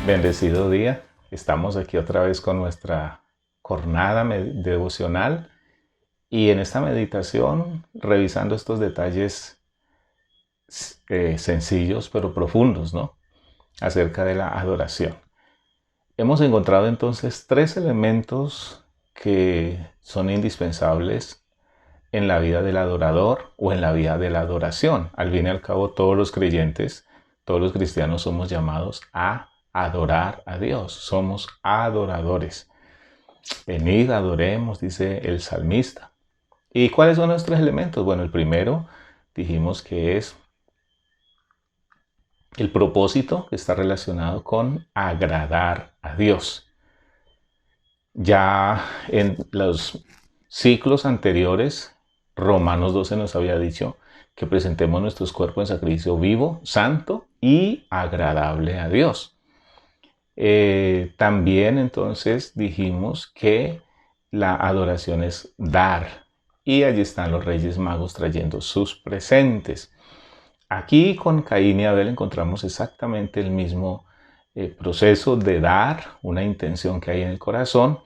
Bendecido día. Estamos aquí otra vez con nuestra jornada devocional y en esta meditación revisando estos detalles sencillos pero profundos, ¿no? Acerca de la adoración. Hemos encontrado entonces tres elementos que son indispensables en la vida del adorador o en la vida de la adoración. Al fin y al cabo, todos los creyentes, todos los cristianos somos llamados a adorar a Dios. Somos adoradores. Venid, adoremos, dice el salmista. ¿Y cuáles son los tres elementos? Bueno, el primero dijimos que es el propósito, que está relacionado con agradar a Dios. Ya en los ciclos anteriores, Romanos 12 nos había dicho que presentemos nuestros cuerpos en sacrificio vivo, santo y agradable a Dios. También entonces dijimos que la adoración es dar. Y allí están los Reyes Magos trayendo sus presentes. Aquí con Caín y Abel encontramos exactamente el mismo proceso de dar, una intención que hay en el corazón,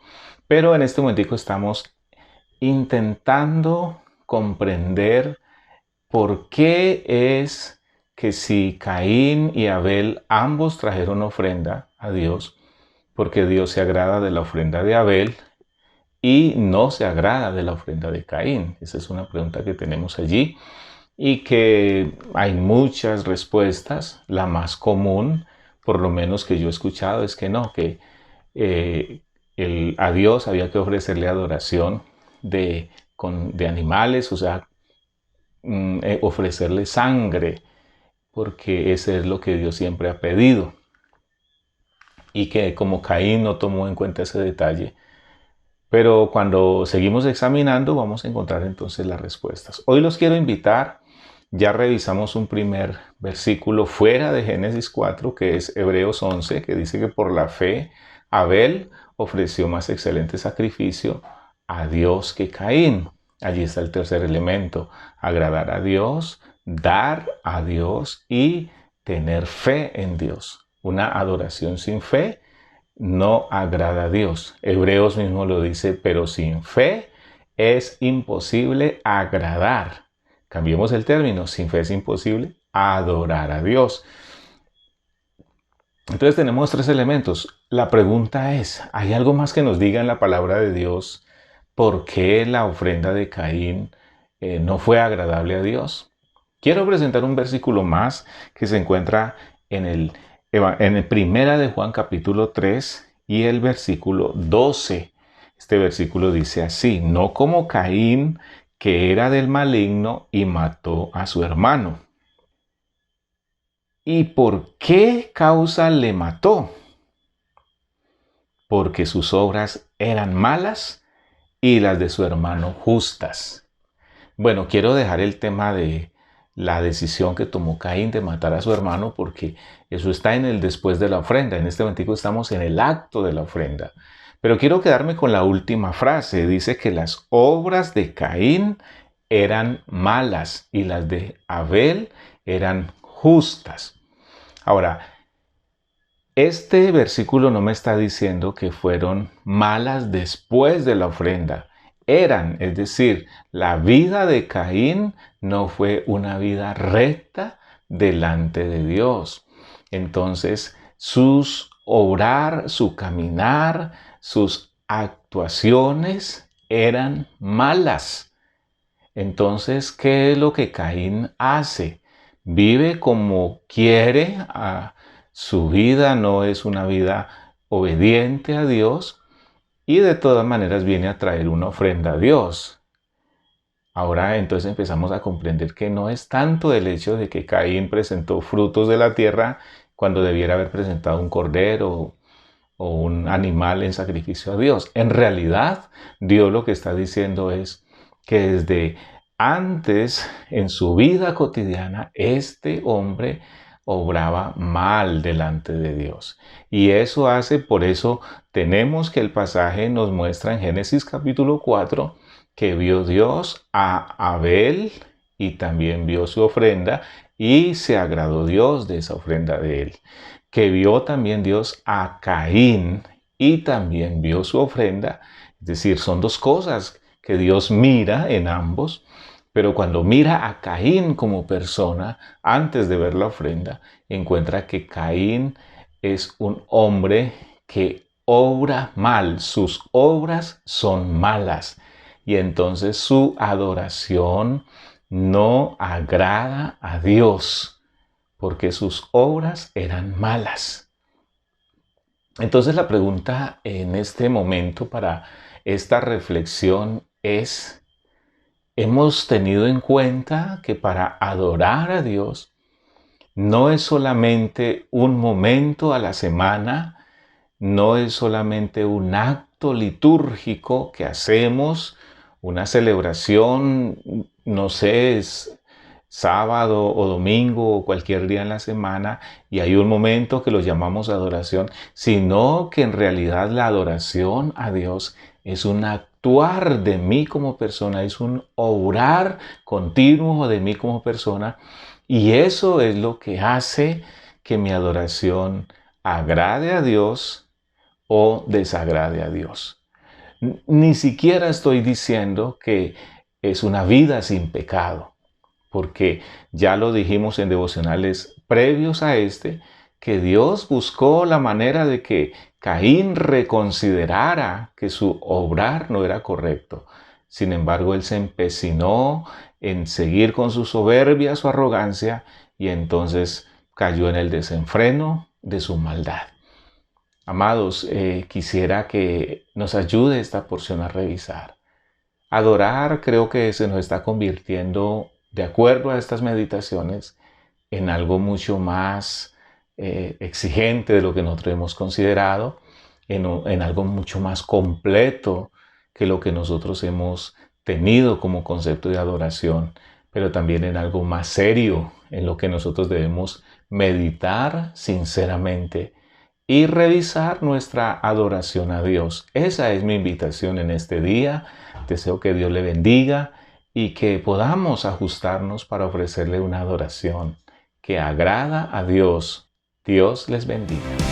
pero en este momentico estamos intentando comprender por qué es que si Caín y Abel ambos trajeron ofrenda a Dios, porque Dios se agrada de la ofrenda de Abel y no se agrada de la ofrenda de Caín. Esa es una pregunta que tenemos allí y que hay muchas respuestas. La más común, por lo menos que yo he escuchado, es que no, que a Dios había que ofrecerle adoración de animales, o sea, ofrecerle sangre, porque ese es lo que Dios siempre ha pedido. Y que como Caín no tomó en cuenta ese detalle. Pero cuando seguimos examinando vamos a encontrar entonces las respuestas. Hoy los quiero invitar, ya revisamos un primer versículo fuera de Génesis 4, que es Hebreos 11, que dice que por la fe Abel ofreció más excelente sacrificio a Dios que Caín. Allí está el tercer elemento, agradar a Dios, dar a Dios y tener fe en Dios. Una adoración sin fe no agrada a Dios. Hebreos mismo lo dice, pero sin fe es imposible agradar. Cambiemos el término, sin fe es imposible adorar a Dios. Entonces tenemos tres elementos. La pregunta es, ¿hay algo más que nos diga en la palabra de Dios por qué la ofrenda de Caín no fue agradable a Dios? Quiero presentar un versículo más que se encuentra en el Primera de Juan capítulo 3 y el versículo 12. Este versículo dice así: no como Caín, que era del maligno y mató a su hermano. ¿Y por qué causa le mató? Porque sus obras eran malas y las de su hermano justas. Bueno, quiero dejar el tema de la decisión que tomó Caín de matar a su hermano, porque eso está en el después de la ofrenda. En este momento estamos en el acto de la ofrenda. Pero quiero quedarme con la última frase. Dice que las obras de Caín eran malas y las de Abel eran justas. Ahora, este versículo no me está diciendo que fueron malas después de la ofrenda. Eran, es decir, la vida de Caín no fue una vida recta delante de Dios. Entonces, sus obrar, su caminar, sus actuaciones eran malas. Entonces, ¿qué es lo que Caín hace? Vive como quiere, su vida no es una vida obediente a Dios y de todas maneras viene a traer una ofrenda a Dios. Ahora entonces empezamos a comprender que no es tanto el hecho de que Caín presentó frutos de la tierra cuando debiera haber presentado un cordero o un animal en sacrificio a Dios. En realidad, Dios lo que está diciendo es que desde antes, en su vida cotidiana, este hombre obraba mal delante de Dios. Y eso hace, por eso tenemos que el pasaje nos muestra en Génesis capítulo 4 que vio Dios a Abel y también vio su ofrenda y se agradó Dios de esa ofrenda de él. que vio también Dios a Caín y también vio su ofrenda. Es decir, son dos cosas que Dios mira en ambos, pero cuando mira a Caín como persona, antes de ver la ofrenda, encuentra que Caín es un hombre que obra mal, sus obras son malas, y entonces su adoración no agrada a Dios, porque sus obras eran malas. Entonces la pregunta en este momento para esta reflexión es, ¿hemos tenido en cuenta que para adorar a Dios no es solamente un momento a la semana, no es solamente un acto litúrgico que hacemos, una celebración, no sé, es sábado o domingo o cualquier día en la semana y hay un momento que lo llamamos adoración, sino que en realidad la adoración a Dios es un actuar de mí como persona, es un obrar continuo de mí como persona, y eso es lo que hace que mi adoración agrade a Dios o desagrade a Dios. Ni siquiera estoy diciendo que es una vida sin pecado, porque ya lo dijimos en devocionales previos a este, que Dios buscó la manera de que Caín reconsiderara que su obrar no era correcto. Sin embargo, él se empecinó en seguir con su soberbia, su arrogancia, y entonces cayó en el desenfreno de su maldad. Amados, quisiera que nos ayude esta porción a revisar. Adorar creo que se nos está convirtiendo, de acuerdo a estas meditaciones, en algo mucho más exigente de lo que nosotros hemos considerado, en algo mucho más completo que lo que nosotros hemos tenido como concepto de adoración, pero también en algo más serio, en lo que nosotros debemos meditar sinceramente y revisar nuestra adoración a Dios. Esa es mi invitación en este día. Deseo que Dios le bendiga y que podamos ajustarnos para ofrecerle una adoración que agrada a Dios. Dios les bendiga.